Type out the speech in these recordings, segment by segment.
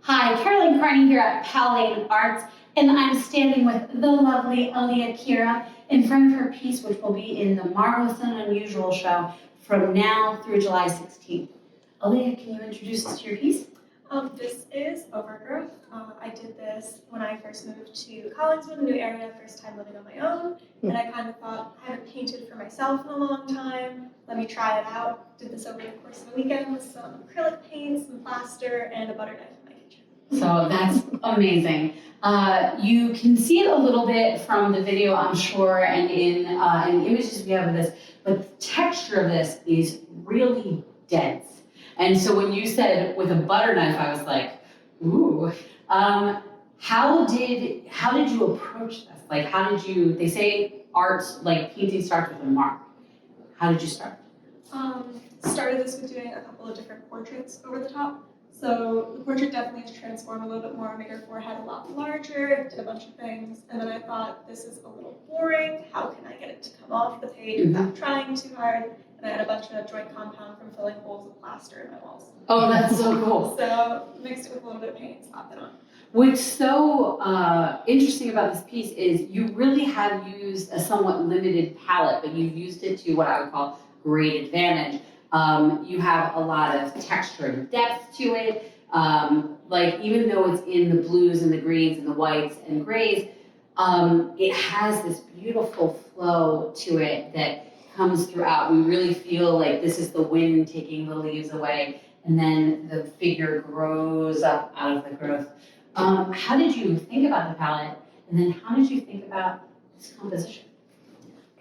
Hi, Kearney here at Powell Arts, and I'm standing with the lovely Alea Qira in front of her piece, which will be in the Marvelous and Unusual show from now through July 16th. Alea, can you introduce us to your piece? This is Overgrowth. I did this when I first moved to Collingswood, a new area, first time living on my own, and I kind of thought, I haven't painted for myself in a long time, let me try it out. Did this over the course of the weekend with some acrylic paint, some plaster, and a butter knife in my kitchen. So that's amazing. You can see it a little bit from the video, I'm sure, and in the images we have of this, but the texture of this is really dense. And so when you said with a butter knife, I was like, ooh. How did you approach this? Like, how did you, they say art, like painting starts with a mark. How did you start? Started this with doing a couple of different portraits over the top. So the portrait definitely has transformed a little bit more, made her forehead a lot larger, did a bunch of things. And then I thought, this is a little boring. How can I get it to come off the page without trying too hard? And I had a bunch of joint compound from filling holes with plaster in my walls. Oh, that's so cool. So mixed it with a little bit of paint and slapped it on. What's so interesting about this piece is you really have used a somewhat limited palette, but you've used it to what I would call great advantage. You have a lot of texture and depth to it. Like even though it's in the blues and the greens and the whites and grays, it has this beautiful flow to it that comes throughout. We really feel like this is the wind taking the leaves away, and then the figure grows up out of the growth. How did you think about the palette, and then how did you think about this composition?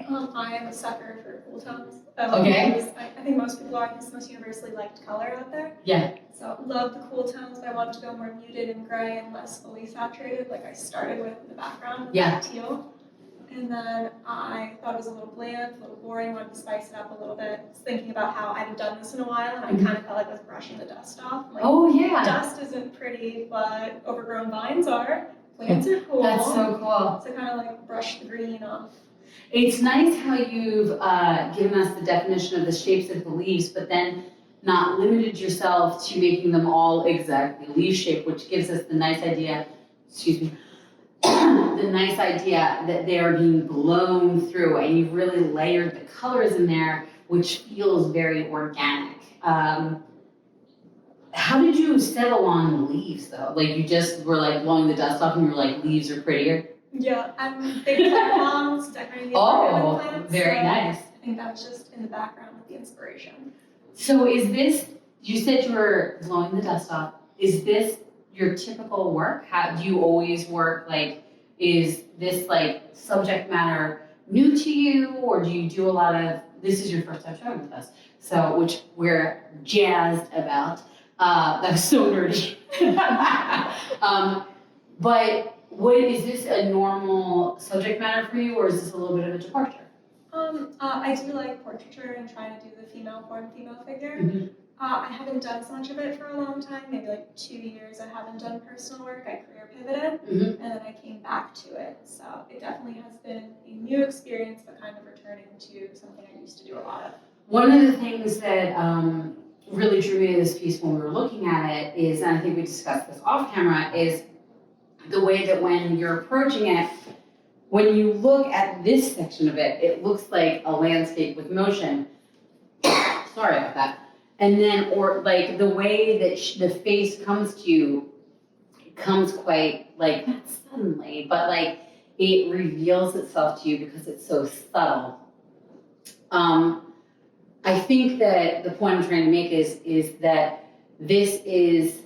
I am a sucker for cool tones. Okay. I think most people are. It's the most universally liked color out there. Yeah. So love the cool tones, but I wanted to go more muted and gray and less fully saturated, like I started with in the background, with teal. And then I thought it was a little bland, a little boring, wanted to spice it up a little bit. I was thinking about how I haven't done this in a while, and I kind of felt like I was brushing the dust off. Like, oh yeah. Dust isn't pretty, but overgrown vines are. Plants are cool. That's so cool. So kind of like brush the green off. It's nice how you've given us the definition of the shapes of the leaves, but then not limited yourself to making them all exactly leaf shape, which gives us the nice idea, the nice idea that they are being blown through, and you've really layered the colors in there, which feels very organic. How did you settle on leaves though? Like you just were like blowing the dust off and you were like, leaves are prettier? Yeah, I'm big plant moms, decorating the plants. Very nice. I think that was just in the background with the inspiration. So is this, you said you were blowing the dust off, is this your typical work? How do you always work, like, is this like subject matter new to you, or do you do a lot of, this is your first time showing with us, so, which we're jazzed about. That was so nerdy. But is this a normal subject matter for you, or is this a little bit of a departure? I do like portraiture and trying to do the female figure. Mm-hmm. I haven't done so much of it for a long time, maybe like 2 years I haven't done personal work. I career pivoted, and then I came back to it. So it definitely has been a new experience, but kind of returning to something I used to do a lot of. One of the things that really drew me to this piece when we were looking at it is, and I think we discussed this off camera, is the way that when you're approaching it, when you look at this section of it, it looks like a landscape with motion. Sorry about that. And then, or like the way that the face comes to you, it comes quite, like, not suddenly, but like it reveals itself to you because it's so subtle. I think that the point I'm trying to make is that this is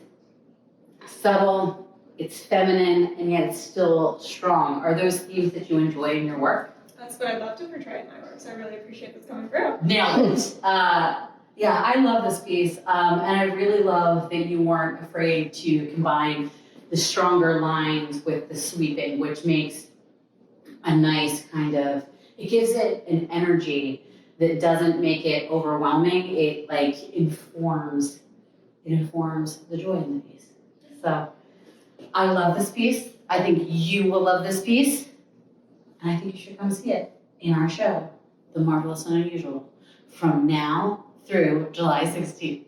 subtle, it's feminine, and yet it's still strong. Are those themes that you enjoy in your work? That's what I love to portray in my work, so I really appreciate this coming through. Nailed it. Yeah, I love this piece, and I really love that you weren't afraid to combine the stronger lines with the sweeping, which makes a nice kind of, it gives it an energy that doesn't make it overwhelming. It like informs the joy in the piece. So I love this piece. I think you will love this piece. And I think you should come see it in our show, The Marvelous and Unusual, from now through July 16th.